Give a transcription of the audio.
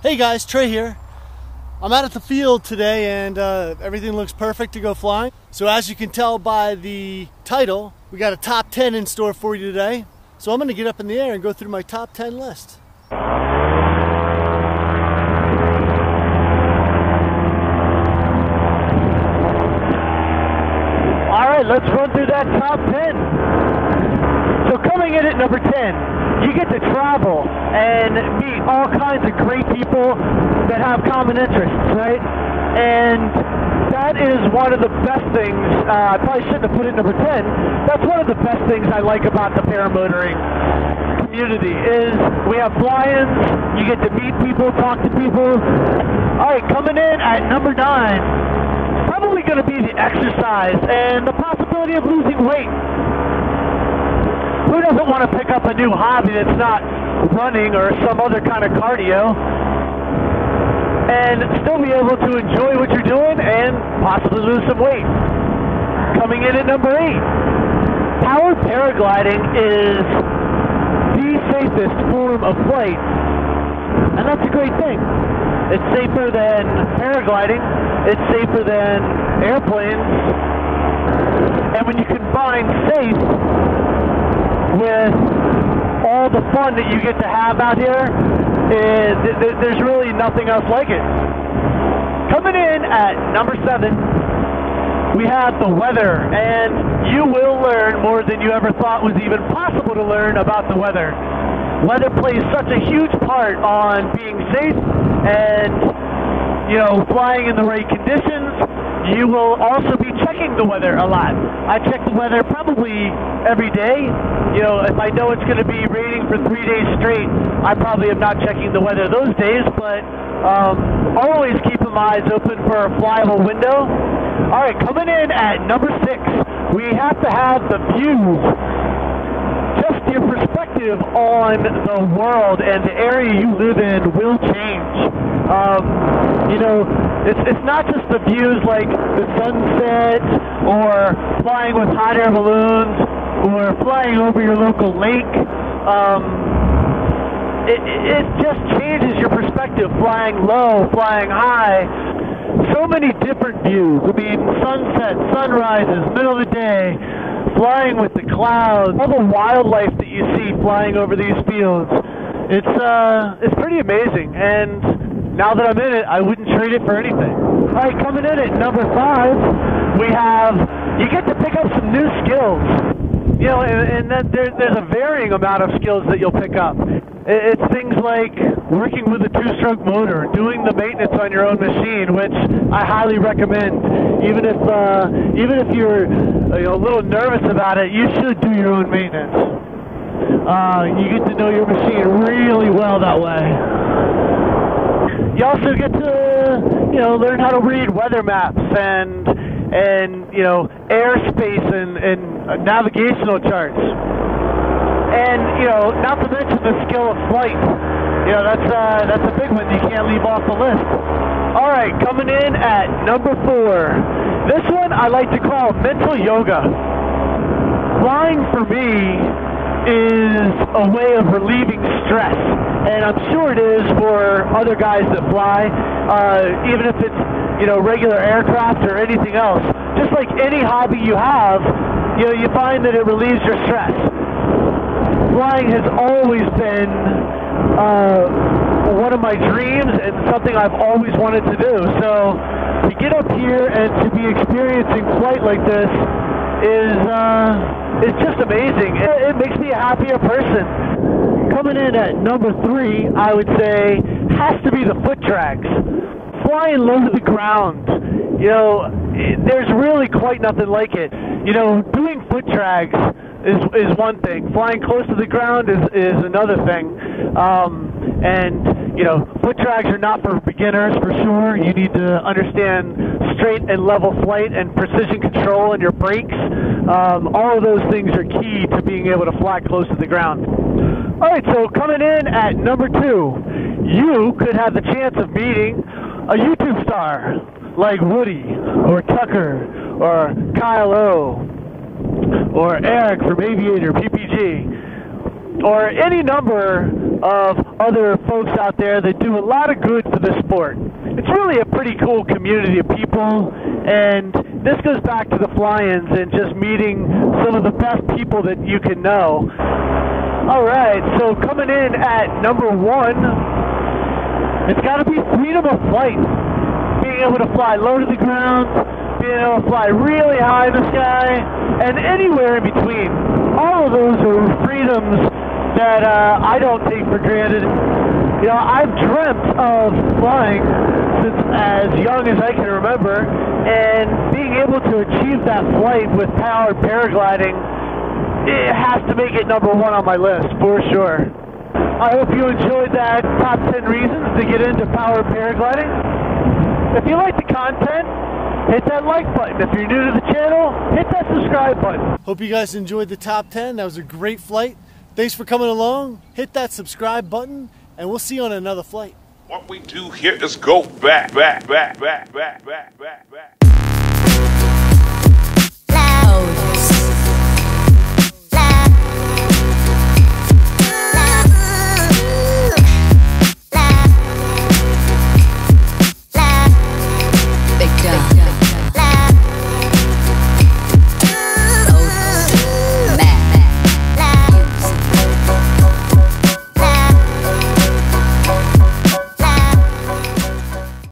Hey guys, Trey here. I'm out at the field today and everything looks perfect to go flying. So as you can tell by the title, we got a top 10 in store for you today. So I'm going to get up in the air and go through my top 10 list. Alright, let's run through that top 10. So coming in at number 10, you get to travel and meet all kinds of great people that have common interests, right? And that is one of the best things. I probably shouldn't have put it number 10. That's one of the best things I like about the paramotoring community is we have fly-ins, you get to meet people, talk to people. Alright, coming in at number 9, probably going to be the exercise and the possibility of losing weight. Who doesn't want to pick up a new hobby that's not running or some other kind of cardio and still be able to enjoy what you're doing and possibly lose some weight? Coming in at number 8, powered paragliding is the safest form of flight, and that's a great thing. It's safer than paragliding, it's safer than airplanes, and when you combine safe with all the fun that you get to have out here, there's really nothing else like it. Coming in at number 7, we have the weather, and you will learn more than you ever thought was even possible to learn about the weather. Weather plays such a huge part on being safe and, you know, flying in the right conditions. You will also be checking the weather a lot. I check the weather probably every day. You know, if I know it's going to be raining for 3 days straight, I probably am not checking the weather those days, but always keeping my eyes open for a flyable window. All right, coming in at number 6, we have to have the views. Just your perspective on the world and the area you live in will change. You know, it's not just the views like the sunset or flying with hot air balloons or flying over your local lake. It just changes your perspective, flying low, flying high. So many different views. I mean, sunset, sunrises, middle of the day, flying with the clouds, all the wildlife that you see flying over these fields. It's pretty amazing, and now that I'm in it, I wouldn't trade it for anything. All right, coming in at number 5, you get to pick up some new skills. You know, and then there's a varying amount of skills that you'll pick up. It's things like working with a 2-stroke motor, doing the maintenance on your own machine, which I highly recommend. Even if you're a little nervous about it, you should do your own maintenance. You get to know your machine really well that way. You also get to, you know, learn how to read weather maps and you know, airspace and navigational charts. And, you know, not to mention the skill of flight. You know, that's a big one you can't leave off the list. All right, coming in at number 4. This one I like to call mental yoga. Flying for me is a way of relieving stress, and I'm sure it is for other guys that fly, even if it's, you know, regular aircraft or anything else. Just like any hobby you have, you know, you find that it relieves your stress. Flying has always been one of my dreams and something I've always wanted to do. So to get up here and to be experiencing flight like this is just amazing. It makes me a happier person. Coming in at number 3, I would say, has to be the foot drags. Flying low to the ground, you know, there's really quite nothing like it. You know, doing foot drags is one thing. Flying close to the ground is another thing. And, you know, foot drags are not for beginners for sure. You need to understand straight and level flight and precision control in your brakes. All of those things are key to being able to fly close to the ground. All right, so coming in at number 2, you could have the chance of meeting a YouTube star like Woody or Tucker or Kyle O or Eric from Aviator PPG or any number of other folks out there that do a lot of good for the sport. It's really a pretty cool community of people, and this goes back to the fly-ins and just meeting some of the best people that you can know. All right, so coming in at number 1, it's got to be freedom of flight. Being able to fly low to the ground, being able to fly really high in the sky, and anywhere in between. All of those are freedoms that I don't take for granted. You know, I've dreamt of flying since as young as I can remember, and being able to achieve that flight with powered paragliding, it has to make it number 1 on my list, for sure. I hope you enjoyed that top 10 reasons to get into powered paragliding. If you like the content, hit that like button. If you're new to the channel, hit that subscribe button. Hope you guys enjoyed the top 10. That was a great flight. Thanks for coming along. Hit that subscribe button, and we'll see you on another flight. What we do here is go back.